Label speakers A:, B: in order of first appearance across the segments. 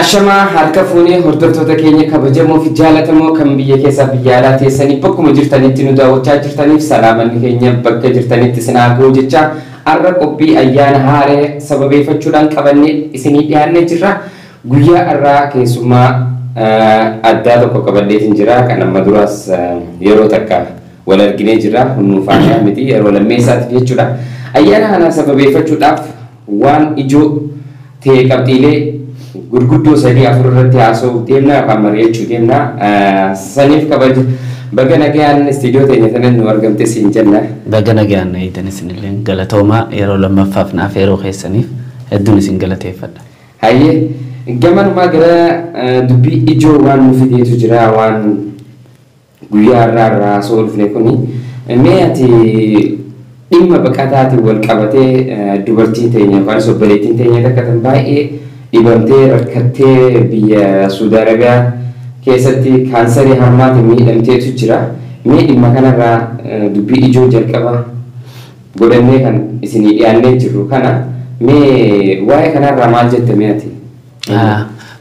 A: Ashama harka fuunee hordoftoota keenya kabajamoo fi jaallatamoo kan biyya keessaa biyya alaa teessanii bakkuma jirtanitti nu daawwachaa jirtaniif salaamanni keenya bakka jirtanitti sinaa ga'u jecha har'a qophii ayyaana haaree sababeeffachuudhaan qabannee isinii dhiyaannee jirra. Guyyaa har'aa keessummaa addaa tokko qabadheetiin jira. Kan amma duraas yeroo takka wal arginee jirra. Hunnuufaanaa miti yeroo lammeessaatiif jechuudha. Ayyaana haaree sababeeffachuudhaaf waan ijoo ta'e qabxiilee gurguddoo sadii afur irratti haasa'uuf deemna afaan mari'achuu deemna. Saniif kabaju baga nagayaan istiidiyoo teenya tanan nu argamte siin jenna.
B: Baga nagayaan eedan isinillee galatoomaa yeroo lammaffaaf naaf yeroo keessaniif hedduun isin galateeffadha.
A: Hayyee gamanumaa gara dubbii ijoo waan nu fideetu jira waan guyyaa irraa haasa'uu dhufne kuni mee ati dhimma baqataatiin wal qabatee dubartiin teenya yookaan obboleettiin teenya takkatan baay'ee dhibamtee rakkattee biyya Suudi Arabiyaa keessatti kaansarii harmaatiin miidhamteetu jira. Mee dhimma kanarraa dubbii ijoo jalqaba godhannee kan isinii dhiyaannee jirru kana mee waa'ee kanarraa maal jettame ati?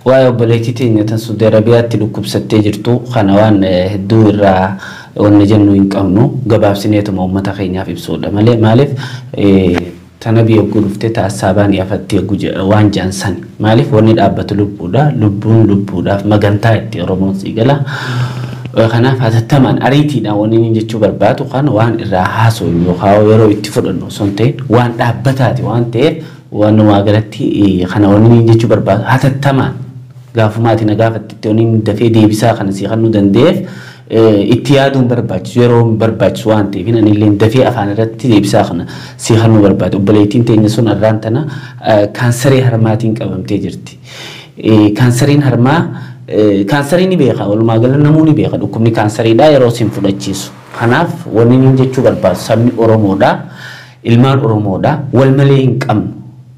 B: Waa'ee obboleettii teenya tan Suudi Arabiyaatti dhukkubsattee jirtu kana waan hedduu irraa wanni jennu hin qabnu gabaabsineetuma uummata keenyaaf ibsuudha malee maaliif tana biyya gudufte taasisabaan yaafatti waan jaansan maaliif wanni dhaabbatu lubbuudhaaf magantaa itti Oromoon sigala kanaaf hatattamaan ariitiidhaan wanni jechuu barbaadu kan waan irraa haasoo yookaan yeroo itti fudhannu son ta'e waan dhaabbataati waan ta'eef waan waagalatti kana wanni jechuu barbaadu hatattamaan gaafumaatiin gaafatti wanni dafee deebisaa kana si kan nu dandeef itti yaaduun barbaachisu yeroo barbaachisu waan ta'eef inanillee dafee afaan irratti deebisaa kana si kan nu barbaadu obboleettiin teenya sun arraan tana kaansarii harmaatiin qabamtee jirti. Kaansariin harmaa kaansariin ni beeka walumaa gala namuu ni beeka dhukkubni kaansariidhaa yeroo sin fudhachiisu. Kanaaf wanni jechuu barbaadu sabni Oromoodhaa ilmaan Oromoodhaa wal malee hin qabnu.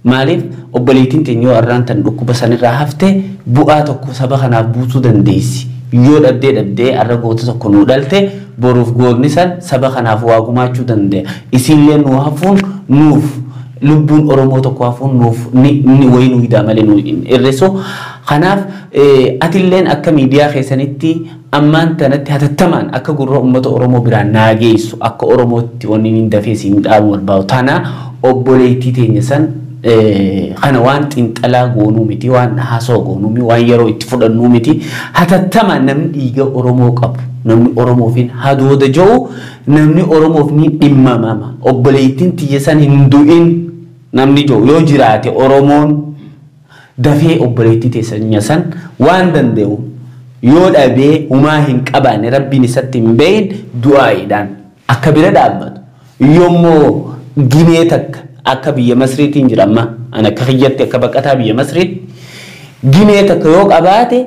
B: Maaliif obboleettiin teenya arraan tan dhukkuba sanirraa hafte bu'aa tokko saba kanaaf buusuu dandeessi. Yoo dhabdee arra goota tokko nu dhalte boruuf goonni san saba kanaaf waa gumaachuu danda'a. Isinillee nu hafuun nuuf lubbuun Oromoo tokko hafuun nuuf ni wayinuu hidaa malee nu irreessu. Kanaaf atilleen akka miidiyaa keessanitti ammaan tanatti hatattamaan akka gurra uummata Oromoo biraan naageessu akka Oromootti wanni hin dafee siin dhaabu barbaadu. Tana obboleettii teenya san kana waan xinxalaa goonuu miti waan haasoo goonuu miti waan yeroo itti fudhannuu miti hatattamaan namni dhiiga Oromoo qabu namni Oromoofiin hadooda jiru namni Oromoof ni dhimmamama obboleettiin tiyya san hin du'in namni jiru yoo jiraate Oromoon dafee obboleettii teessanya san waan danda'u yoo dhabee humaa hin qabaanne rabbiin isatti hin beeyin du'aayiidhaan akka bira dhaabbatu yoommoo ginee takka akka biyya Masriitiin jira amma ana akka hiyyatti akka baqataa biyya Masriit ginee takka yoo qabaate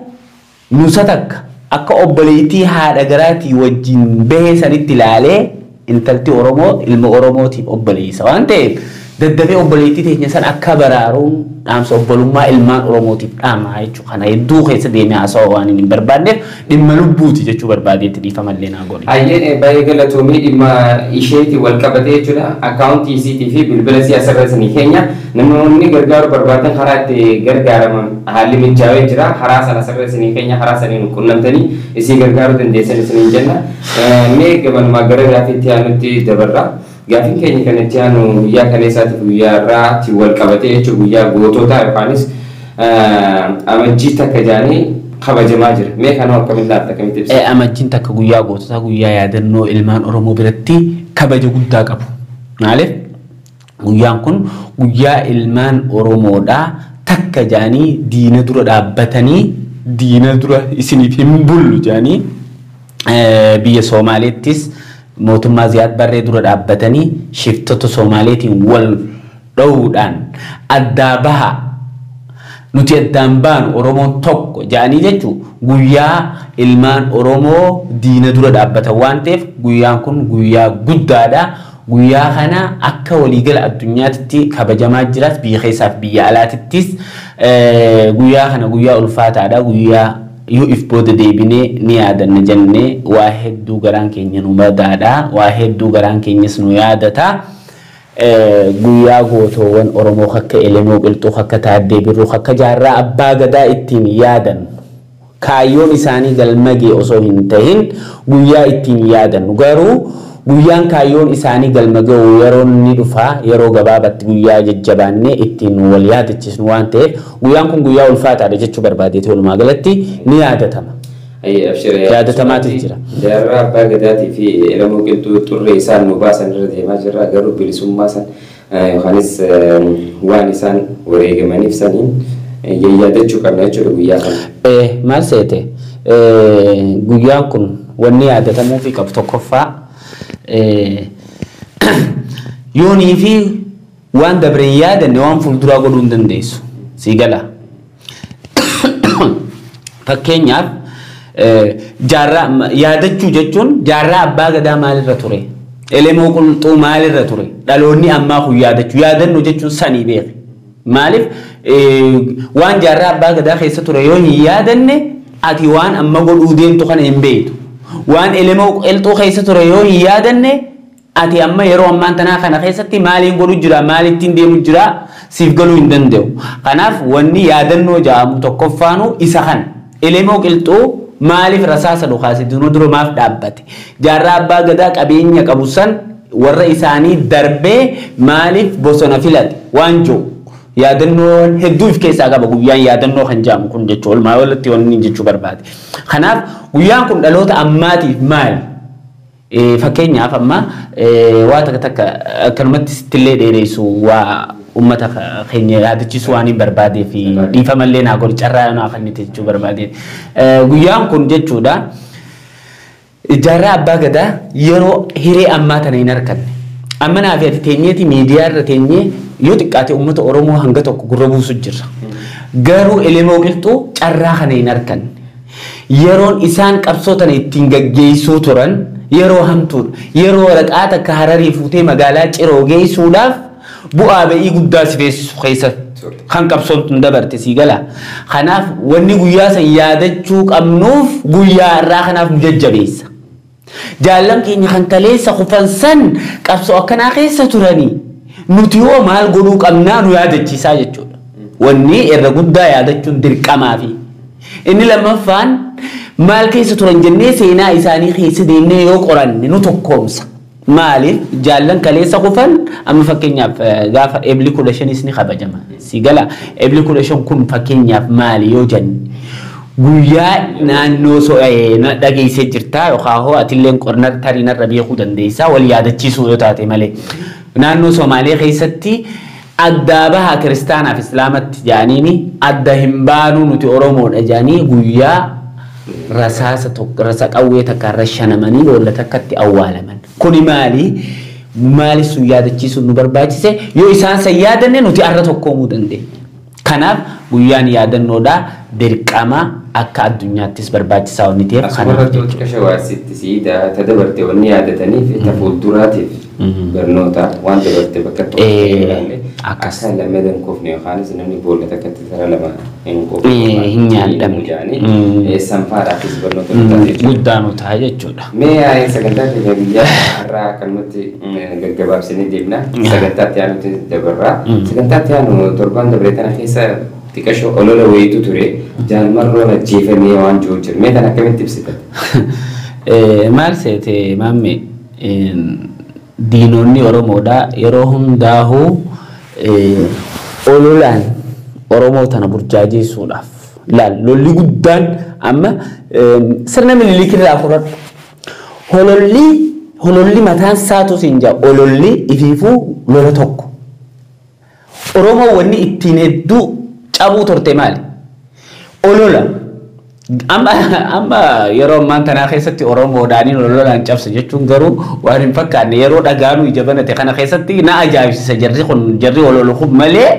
B: nusa takka akka obboleettii haadha garaatii wajjin bahee sanitti ilaalee intalti Oromoo ilma Oromootiif obboleessa waan ta'eef daddafee obboleettii teenya san akka baraaruun dhaamsa obbolummaa ilmaan Oromootiif dhaamaa jechuudha. Kana hedduu keessa deemee haasawaa waan hin barbaanneef dhimma lubbuuti jechuu barbaadeetti dhiifamallee naa godhe.
A: Hayyee baay'ee galatoomii dhimma isheetii wal qabatee jechuudha. Akkaawuntii isiitii fi bilbila siyaasarra isinii keenya namoonni gargaaru barbaadan karaa itti gargaaraman haalli mijaawee jira. Haraa sana sarara isinii keenya haraa saniin qunnamtanii isii gargaaruu dandeessan isiniin jenna. Mee gabanumaa gara gaafiitti aanutti dabarra. Gaafin keenya kanatti aanu guyyaa kaleessaatiif guyyaa irraatti wal qabatee jechuun guyyaa gootota yookaanis amajjii takka jaanii kabajamaa jira. Mee kanoo akkamitti laata akkamitti ibsa?
B: Amajjiin takka guyyaa goototaa guyyaa yaadannoo ilmaan Oromoo biratti kabaja guddaa qabu. Maaliif guyyaan kun guyyaa ilmaan Oromoodhaa takka jaanii diina dura dhaabbatanii diina dura isiniif hin bullu jaanii biyya Soomaaleettis mootummaa Ziyaad Barree dura dhaabbatanii shiftota Soomaaleetiin wal dhowuudhaan addaa baha nuti addaan baanu Oromoon tokko jaanii jechuun guyyaa ilmaan Oromoo diina dura dhaabbatan waan ta'eef guyyaan kun guyyaa guddaadha. Guyyaa kana akka waliigala addunyaatti kabajamaa jiras biyya keessaaf biyya alaatittis guyyaa kana guyyaa ulfaataadha guyyaa yoo if booda deebinee ni yaadanna jennee waa hedduu garaan keenya nu madaadha waa hedduu garaan keenyas nu yaadata guyyaa gootoowwan Oromoo akka Elemoo Qilxuu akka Taaddee Birruu akka jaarraa abbaa gadaa ittiin yaadan kaayyoon isaanii galmagee osoo hin tahin guyyaa ittiin yaadan garuu guyyaan kaayyoon isaanii galmagee yeroo ni dhufa yeroo gabaabatti guyyaa jajjabaannee ittiin wal yaadachiisnu waan ta'eef guyyaan kun guyyaa ulfaataadha jechuu barbaadeeti walumaa galatti ni yaadatama. Yaadatamaa jira.
A: Jaarraa abbaa gadaatii fi Elemoo Qilxuu xurree isaan nu baasan irra deemaa jirra garuu bilisummaa san yookaanis waan isaan wareegamaniif saniin yaadachuu qabna jechuudha guyyaa kana.
B: Maal seete guyyaan kun wanni yaadatamuu fi qabu tokkoffaa yoonii fi waan dabreen yaadanne waan fuulduraa godhuu hin dandeessu sii gala. Fakkeenyaaf jaarraa yaadachuu jechuun jaarraa abbaa gadaa maalirra ture Elemoo Qilxuu maalirra ture dhaloonni ammaa kun yaadannoo jechuun sanii beeke maaliif waan jaarraa abbaa gadaa keessa ture yoo hin yaadanne ati waan amma godhuu deemtu kana hin beektu waan Elemoo Qilxuu keessa ture yoo hin yaadanne ati amma yeroo ammaan tanaa kana keessatti maaliin godhu jira maalittiin deemu jira siif galuu hin danda'u kanaaf wanni yaadannoo jedhamu tokkoffaanu isa kana Elemoo Qilxuu maaliif rasaasa dhukaase dura maaf dhaabbate jaarraa abbaa gadaa qabeenya qabu san warra isaanii darbee maaliif bosona filate waan jiru yaadannoon hedduu of keessaa qaba guyyaan yaadannoo kan jedhamu kun jechuudha walumaa galatti wanni jechuu barbaade kanaaf guyyaan kun dhaloota ammaatiif maali fakkeenyaaf amma waa takka akkanumatti sittillee dheeressu waa ummata keenya yaadachiisuu waan barbaadee fi dhiifamallee naa godhi carraa naa fannite jechuu barbaadee guyyaan kun jechuudha jaarraa abbaa gadaa yeroo hiree ammaa tana hin arganne amma naa fi ati teenyeeti miidiyaa irra teenyee yoo xiqqaate ummata Oromoo hanga tokko gurra buusu jirra garuu Elemoo Qilxuu carraa kana hin arganne yeroon isaan qabsoo tana ittiin gaggeessuu turan yeroo hamtuudha yeroo waraqaa takka Hararii fuutee magaalaa Ciroo geessuudhaaf bu'aa ba'ii guddaa si feesisu keessa kan qabsoon dabarte si gala kanaaf wanni guyyaa san yaadachuu qabnuuf guyyaa irraa kanaaf nu jajjabeessa jaallan keenya kan kaleessa kufan san qabsoo akkanaa keessa turanii nuti yoo maal godhuu qabnaa nu yaadachiisaa jechuudha wanni irra guddaa yaadachuun dirqamaa fi inni lammaffaan maal keessa turan jennee seenaa isaanii keessa deemnee yoo qoranne nu tokkoomsa maaliif jaallan kaleessa kufan amma fakkeenyaaf gaafa Eebli 15 ni kabajama si gala Eebli 15 kun fakkeenyaaf maali yoo jenne guyyaa naannoo dhageessee jirtaa yookaan hoo atilleen qorna tariinarra beekuu dandeessaa wal yaadachiisuu yoo taate malee naannoo Somaalee keessatti adda baha kiristaanaaf islaamatti jaaniini adda hin baanuu nuti Oromoodha jaanii guyyaa rasaasa tokko rasa qawwee takka rashanamanii loolla takkatti awwaalaman kuni maali sun yaadachiisuun nu barbaachise yoo isaan san yaadanne nuti arra tokkoomuu dandeenya kanaaf guyyaan yaadannoodha dirqama akka addunyaattis barbaachisaa wanni ta'eef
A: kanaaf jechuudha waasitti siida tadabartee wanni yaadataniif itti fuulduraatiif barnoota waan dabartee bakka tokko
B: akkas
A: lamadan kofne yookaan namni boolla takkatti tara lama
B: hin nyaadhamne
A: sanfaadhaafis barnoota
B: guddaanu ta'a jechuudha.
A: Mee sagantaa keenya biyya irraa kanumatti gaggabaabsinee deemna sagantaatti aanutti dabarraa sagantaatti aanu torban dabree tana keessa xiqqashoo olola wayiitu ture jaalmarroon ajjeefamee waan jiru jira mee tan akkamitti ibsita?
B: Maal seete maamme diinonni Oromoodha yeroo hundaa'uu ololaan Oromoo tana burjaajeessuudhaaf laal lolli guddaan amma sirna Minilik irraa fudhadhu hololli mataan isaatu siin jaa ololli ifiifuu lola tokko Oromoo wanni ittiin hedduu cabuu turte maali olola amma yeroo ammaan tanaa keessatti Oromoodhaaniin ololaan cabsa jechuun garuu waan hin fakkaanne yeroo dhagaanuu ija banate kana keessatti na ajaa'ibsiisa jarri ololu kun malee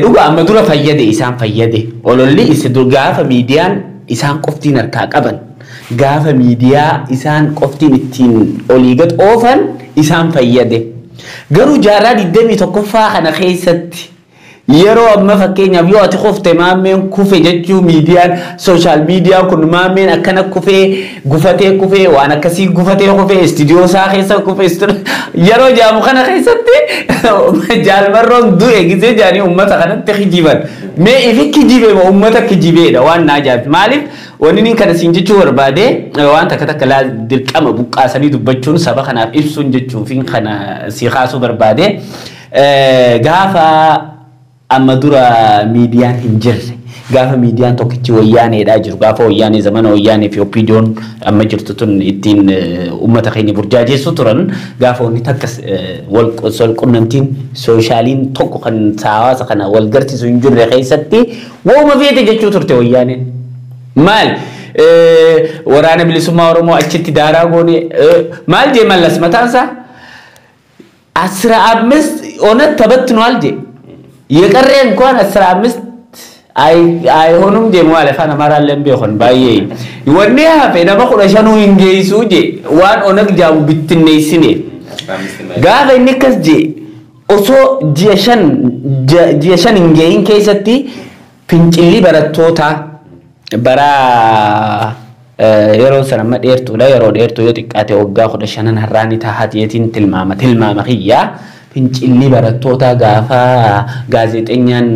B: dhuga amma dura fayyade isaan fayyade ololli isi gaafa miidiyaan isaan qoftiin harkaa qaban gaafa miidiyaa isaan qoftiin ittiin olii gad oofan isaan fayyade garuu jaarraa 21ffaa kana keessatti yeroo amma fakkeenyaaf yoo ati kufte maammeen kufe jechuu miidiyaan sooshaal miidiyaa kun maammeen akkana kufee gufatee kufee waan akkasii gufatee kufee istiidiyoo isaa keessa kufee yeroo jaamu kana keessatti jaalmarroon du'e gisee jaanii uummata kanatti kijiban mee ifi kijibe moo uummata kijibeedha waan naa jaabi maaliif wanni inni kana siin jechuu barbaade waan takka takka laa dirqama buqqaasanii dubbachuun saba kanaaf ibsuun jechuufiin kana si kaasuu barbaade gaafa amma dura miidiyaan hin jirre gaafa miidiyaan tokkichi wayyaaneedhaa jiru gaafa wayyaanee zamana wayyaanee fi oppiidiyoon amma jirtu tun ittiin uummata keenya burjaajessu turan gaafa wanni takkas wal qunnamtiin sooshaaliin tokko kan hawaasa kana wal garsiisu hin jirre keessatti wooma feete jechuu turte wayyaaneen maal waraana bilisummaa Oromoo achitti daaraa goone maal jee mallas mataansaa 15 ኦነት ተበትኗል ጄ የቀረ እንኳን 15 አይሆንም ጄ ማለት አና ማራለም ቢሆን ባዬ ወኔ አፈ ደማ ቁረሻኑ እንጌይሱ ጄ ዋን ኦነግ ጃቡ ብትነይስኔ ጋር እንከስ ጄ ኦሶ ጂሸን እንጌይን ከሰቲ ፊንጭሊ በረቶታ በራ yeroo sana amma dheertuu la yeroo dheertuu yoo xiqqaate waggaa 15 harraani taahatiyetiin tilmaama xiyyaa fincilli barattoota gaafa gaazexenyaan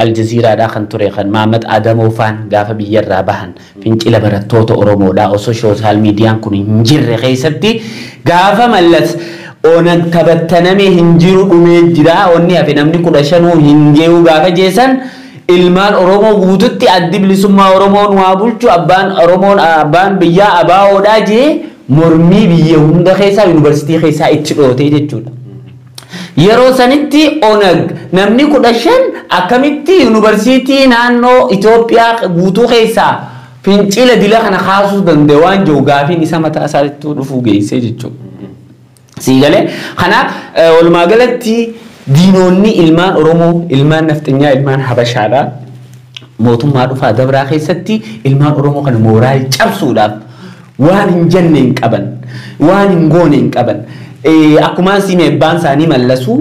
B: aljaziiraadhaa kan ture kan Maamad Adamoo faan gaafa biyyarraa bahan fincila barattoota Oromoodhaa osoo sooshaal miidiyaan kun hin jirre keessatti gaafa mallas onag tabattaname hin jiru dhumee jira onni hafe namni 15 hin geewu gaafa jeesan ilmaan Oromoo guututti addi bilisummaa Oromoon waa bulchu abbaan biyyaa abaawoodhaa jee mormii biyya hunda keessaa yuunivarsiitii keessaa itti dhootee jechuudha. Yeroo sanitti onag namni 15 akkamitti yuunivarsiitii naannoo Itoophiyaa guutuu keessaa fincila dila kana kaasuu danda'e waan jiru gaafiin isa mataa isaatti dhufuu geessee jechuudha. Siigalee kanaaf walumaa galatti diinonni ilmaan Oromoo ilmaan naftanyaa ilmaan Habashaadhaa mootummaa dhufaa dabraa keessatti ilmaan Oromoo kana mooraal cabsuudhaaf waan hin jenne hin qaban waan hin goone hin qaban akkuma siime abbaan isaanii mallasuu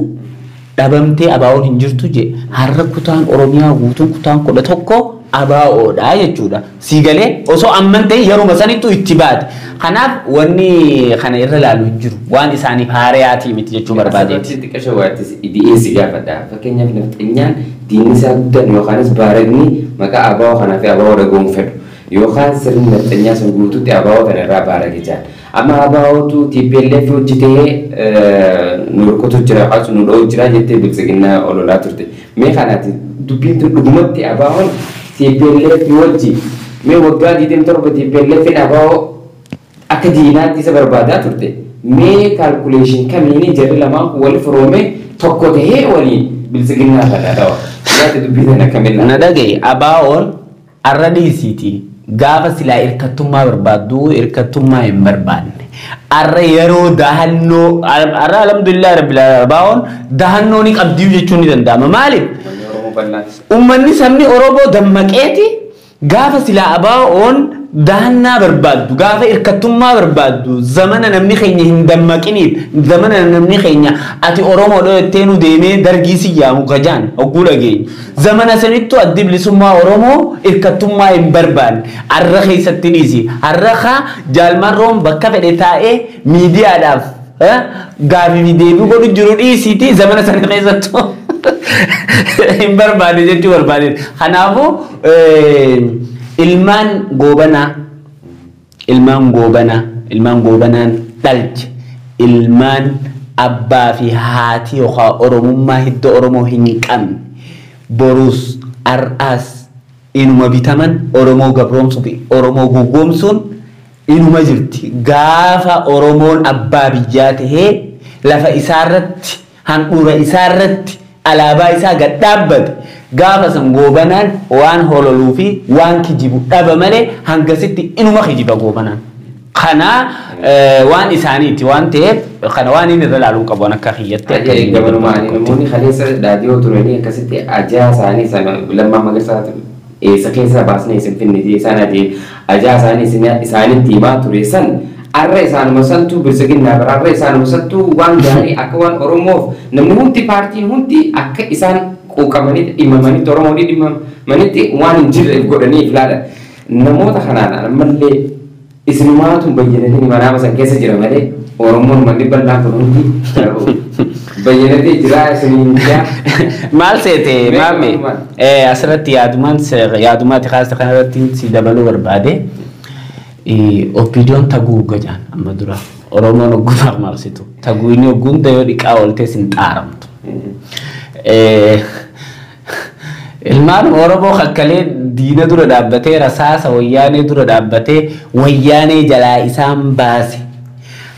B: dhabamtee abaawoon hin jirtu je har'a kutaan Oromiyaa guutuun kutaan 11 abaawoodhaa jechuudha siigalee osoo ammantee yeruma sanittuu itti baate kanaaf wanni kana irra laalu hin jiru waan isaaniif haariyaatii miti jechuu barbaadeeti.
A: Xiqqasha waattis dhiyeessi gaafadha fakkeenyaaf nafxanyaan diinni isaa guddaan yookaanis baaragni maqaa abaawoo kanaa fi abaawoo dhagoon fedhu yookaan sirni nafxanyaa sun guutuutti abaawoo kana irraa baarage jaan amma abaawootu TPLF hojjetee nurkutu jira hasu nu dhoo jira jettee bilisiginnaa ololaa turte mee kanaati dubbiin dhugumatti abaawoon TPLF wajji mee waggaa 27 TPLF abaawoo akka diinaatti isa barbaadaa turte mee calculation kamiini jarri lamaan wal furoome tokko tahee waliin bilisiginnaa fadhaadhawa yaati dubbiin akkamilla
B: na dhagaye abaawoon arra dhiisiiti gaafa silaa irkattummaa barbaaddu irkattummaa hin barbaanne arra yeroo dahannoo arra alhamdulillah rabbil abaawoon dahannoo ni qabdiyu jechuun ni danda'ama maaliif ummanni sabni Oromoo dammaqeeti gaafa silaa abaawoon dahannaa barbaaddu gaafa irkattummaa barbaaddu zamana namni keenya hin dammaqiniif zamana namni keenya ati Oromoo dho'ettee nu deemee dargii siyyaamu gajaan ogguu dhageenya zamana sanittu addi bilisummaa Oromoo irkattummaa hin barbaanne arra keessatti dhiisi arra kaa jaalmarroon bakka fedhe taa'ee miidiyaadhaaf gaafii deebii godhu jiru dhiisiiti zamana sana keessattu hin barbaanne jechuu barbaade kanaafuu ilmaan goobanaan dhalche ilmaan abbaa fi haati yookaan Oromummaa hidda Oromoo hin qabne borus ar'aas inuma bitaman Oromoo gabroomsuu fi Oromoo guggoomsuun inuma jirti gaafa Oromoon abbaa biyyaa tahee lafa isaarratti handhuura isaarratti alaabaa isaa gad dhaabbate gaafa san goobanaan waan hololuu fi waan kijibu dhaba malee hangasitti inuma kijiba goobanaan kana waan isaaniiti waan ta'eef kana waan inni irra laaluu qabu akka kiyyatti
A: akka gabanumaan namoonni kaleessa daadiyoo turanii akkasitti ajaa isaanii sana lammaa magarsaa eessa keessa baasnee isin finniti isaan ajee ajaa isaaniitti himaa ture san arra isaanuma santu bilisiginnaa bara arra isaanuma santu waan gaarii akka waan Oromoof namni hundi paartiin hundi akka isaan quuqamanii dhimamanii Oromoon dhimamanii waan hin jirreef godhanii ilaala. Namoota kanaan ammallee isinumaatu bayyanatanii manaa masan keessa jira malee Oromoon manni bal'aan kun hundi bayyanatee jira isiniin jira.
B: Maal seete maame asirratti yaadumaati kaasa kanarratti si dabaluu barbaade opinion taguu gajaan amma dura Oromoon oggumaaf marsitu taguu inni ogguunda yoo dhiqaa ooltee sin xaaramtu. Ilmaan Oromoo kakkalee diina dura dhaabbatee rasaasa wayyaanee dura dhaabbatee wayyaanee jalaa isaan baase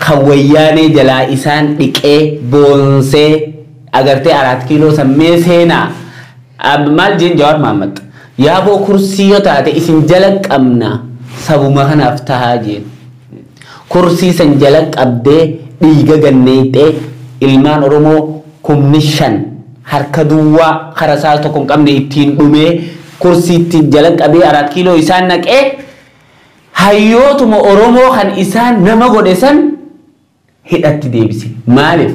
B: kan wayyaanee jalaa isaan dhiqee boonsee agartee 4 kiiloo sammee seenaa maal jeen Jawaar Mohammad yaaboo kursii yoo taate isin jala qabna sabuma kanaaf tahaa jeen kursii san jala qabdee dhiiga ganneexee ilmaan Oromoo 5,000 harka duwwaa karasaa tokko hin qabne ittiin dhumee kursii ittiin jala qabee 4 kiiloo isaan naqee hayyootuma Oromoo kan isaan nama godhe san hidhatti deebise. Maaliif?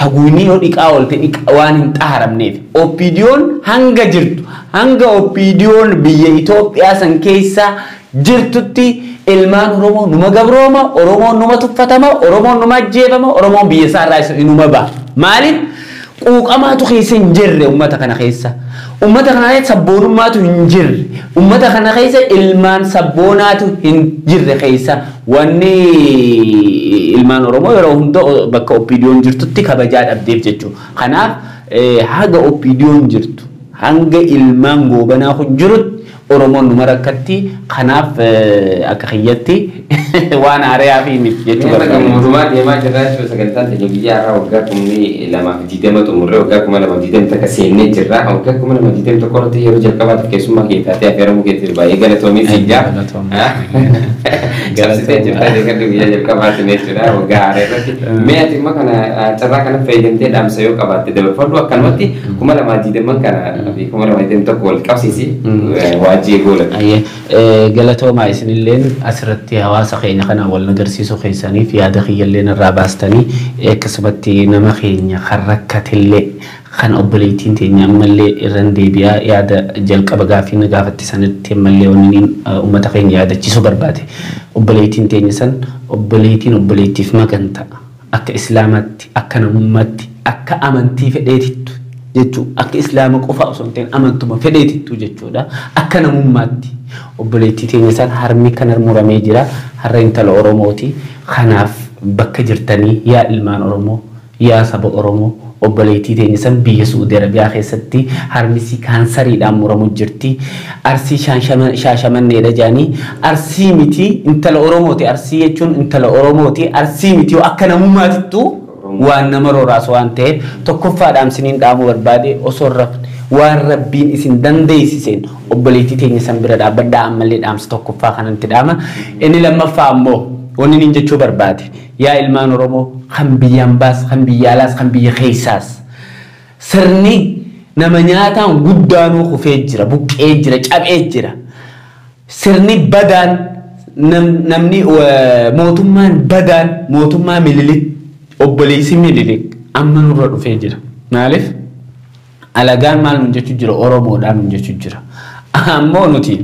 B: Taguunii yoo dhiqaa oolte waan hin xaaramneef. Opinion hanga jirtu hanga opinion biyya Itoophiyaa san keessa jirtutti ilmaan Oromoo numa gabrooma, Oromoon numa tuffatama, Oromoon numa ajjeefama, Oromoon biyya isaarraa numa ba'a. Maaliif? Quuqamaatu keessa hin jirre ummata kana keessa. Ummata kana keessa sabboonummaatu hin jirre. Ummata kana keessa ilmaan sabboonaatu hin jirre keessa wanni ilmaan Oromoo yeroo hunda bakka opinion jirtutti kabajaa dhabdeef jechuudha. Kanaaf haga opinion jirtu hanga ilmaan goobanaa kun jirutti Oromoon numa rakkatti kanaaf akka kiyyatti waan haaraa fi miti jechuudha.
A: Akka mootummaa deemaa jirra jechuudha sagantaan ta'e biyya irraa waggaa 2020 xumurree waggaa 2020 takka seennee jirra. Waggaa 2020 tokko irratti yeroo jalqabaatiif keessummaa kee taatee affeeramuu keetti baay'ee galatoomii sijjaa. Garsitee jirta deeggarri biyya jalqabaatti jechuudha waggaa haaraa irratti. Mee ati immoo kana carraa kana fayyadamtee dhaamsa yoo qabaatte dabarfadhu akkanumatti 2020 kana fi 2021 wal qabsiisi waajjii goola.
B: Galatoomaa isinilleen asirratti hawaasa keenya kana wal agarsiisuu keessaniif yaada kiyyalleen irraa baastanii akkasumatti nama keenya kan rakkatillee kan obboleettiin teenya ammallee irraan deebi'aa yaada jalqaba gaafii gaafatti sanitti ammallee wanni uummata keenya yaadachiisuu barbaade obboleettiin teenya san obboleettiif maganta akka islaamatti akka namummaatti akka amantii fedheetittu jechuudha akka islaama qofa osoo hin ta'in amantuma fedheetittu jechuudha akka namummaatti obboleettii teenya san harmi kan muramee jira harra intala Oromooti kanaaf bakka jirtanii yaa ilmaan Oromoo yaa saba Oromoo obboleettii teenya san biyya Saudi Arabiyaa keessatti harmisi kaansariidhaan muramu jirti arsii shaashamanneedha jaanii arsii miti intala Oromooti arsii jechuun intala Oromooti arsii miti akka namummaatittu waan nama rooraas waan ta'eef tokkoffaadhaan isiniin dhaamuu barbaade osoo rafne waan rabbiin isin dandeessiseen obboleettii teenya san bira dhaabbadhaa ammallee dhaamsa tokkoffaa kanatti dhaama inni lammaffaa ammoo wanni niin jechuu barbaade yaa ilmaan Oromoo kan biyyaan baas kan biyya alaas kan biyya keessaas sirni nama nyaataan guddaanuu kufee jira buqqee jira cabee jira sirni badaan namni mootummaan badaan mootummaa Minilik obboleessi Minilik amma nurra dhufee jira maaliif alagaan maal nun jechuu jira Oromoodhaan nun jechuu jira ammoo nuti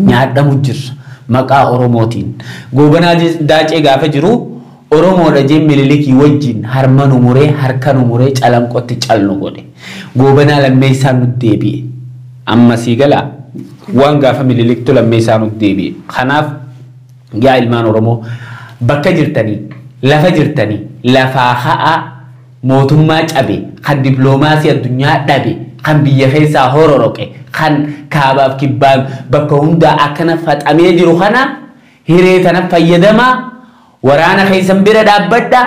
B: nyaadhamu jirra maqaa Oromootiin goobanaa daacee gaafa jiru Oromoodha jee Minilikii wajjin harma nu muree harka nu muree calanqotti calnu godhe goobanaa lammeessaan nu deebi'e amma sii galaa waan gaafa Miniliktu lammeessaan nu deebi'e kanaaf yaa ilmaan Oromoo bakka jirtanii lafa jirtanii lafaa ha'a mootummaa cabe kan diploomaasii addunyaa dhabe kan biyya keessaa hororoqe kan kaabaaf kibbaan bakka hundaa akkana faxamee jiru kana hiree tana fayyadamaa waraana keessan bira dhaabbadha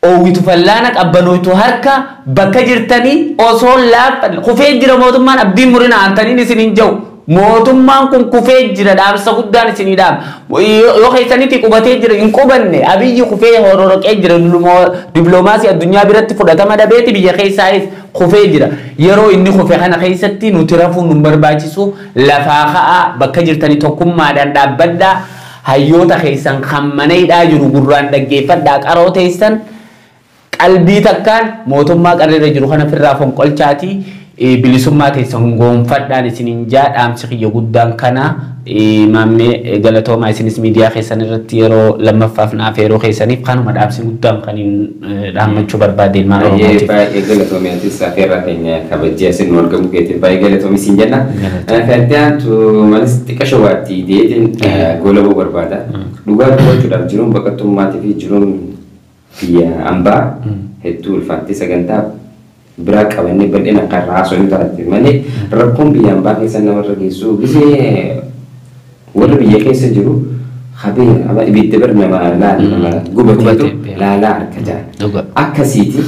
B: oowwitu fallaana qabbanootu harka bakka jirtanii osoo laafan kufee jira mootummaan abdiin murina antaniin isiniin jau mootummaan kun kufee jira dhaamsa guddaan isinii dhaama yoo keessanitti qubatee jira hin qubanne abiyyi kufee hororoqee jira diploomaasii addunyaa biratti fudhatama dhabeeti biyya keessaayis kufee jira yeroo inni kufe kana keessatti nuti rafuun nu barbaachisu lafaa ka'aa bakka jirtanii tokkummaadhaan dhaabbadhaa hayyoota keessan kan mana hidhaa jiru gurraan dhaggeeffadhaa qaroo teessan qalbii takkaan mootummaa qarreera jiru kana firraa fonqolchaatii bilisummaa teessan gonfadhaan isinin jaadhaam siqiyya guddaan kana maammee galatoomaa isinis miidiyaa keessan irratti yeroo lammaffaaf naaf yeroo keessaniif kanuma dhaamsi guddaan kan dhaammachuu barbaadeen maal
A: oromootiif. Baay'ee galatoomiyatis afeerraa keenya kabajjee asin wal gamu keetiif baay'ee galatoomi siin jenna. Fayyaantu malis xiqqa shawaatti deetiin goolabuu barbaada. Dhugaa dubbachuudhaaf jiruun baqattummaatii fi jiruun biyya ambaa hedduu ulfaatti sagantaa biraa qabannee bal'ina qarraa haasoo taate malee rakkoon biyya ambaa keessa namarra geessu gisee warra biyya keessa jiru habee ama ibidda bar nama laala gubateetu laalaa harka jaan akkasiiti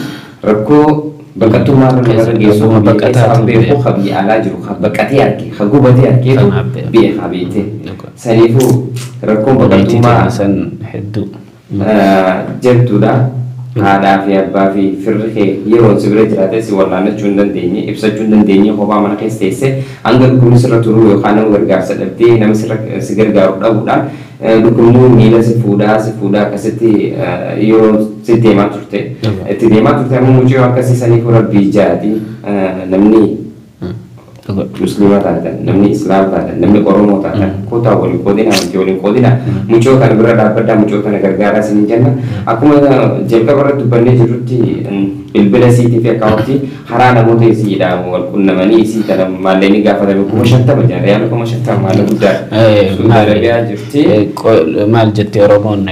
A: rakkoo baqattummaa namarra geessu biyya keessa beeku habii alaa jiru baqatee arge gubatee argeetu biyya habeete saniifuu rakkoon baqattummaa
B: san hedduu
A: jettuudha. Haadhaa fi abbaa fi firri kee yeroo si bira jiraate si wallaanachuu hin dandeenye ibsachuu hin dandeenye kophaa mana keessa teessee hanga dhukkubni sirra turuu yookaan nama gargaarsa dhabdee nama si gargaaru dhabuudhaan dhukkubni miila si fuudhaa akkasitti yeroo si deemaa turte itti deemaa turte amma mucoo akkasii saniif rabbii jaati namni Musliima taatan namni Islaam taatan namni Oromoo taatan kootaa waliin qoodina amantii waliin qoodina mucoo kana bira dhaabbaddaa mucoo kana gargaaraa isin jenna akkuma jalqaba irratti dubbannee jirrutti bilbila isiitii fi akkaawuntii haraa namoota isiidhaan wal qunnamanii isii tana maallaqni gaafatame 50,000 jira yaala 50,000 maallaqa guddaa Arabiyaa jirti
B: maal jettee Oromoon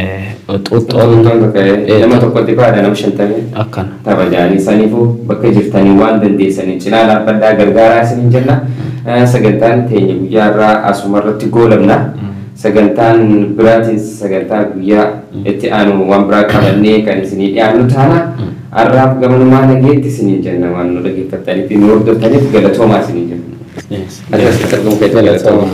A: nama tokkotti baadha nama 50
B: akkana
A: tabajaanii saniifuu bakka jirtanii waan dandeessanii cinaa dhaabbaddaa gargaaraa isin jenna sagantaan teenya guyyaa irraa asuma irratti goolabna sagantaan biraatiin sagantaa guyyaa itti aanu waan biraa qabannee kan isinii dhiyaannu taana arraaf gamanumaa nageetti isinii jenna waan nu dhaggeeffattaniif nu hordoftaniif galatoomaa isinii jenna. Galatooma.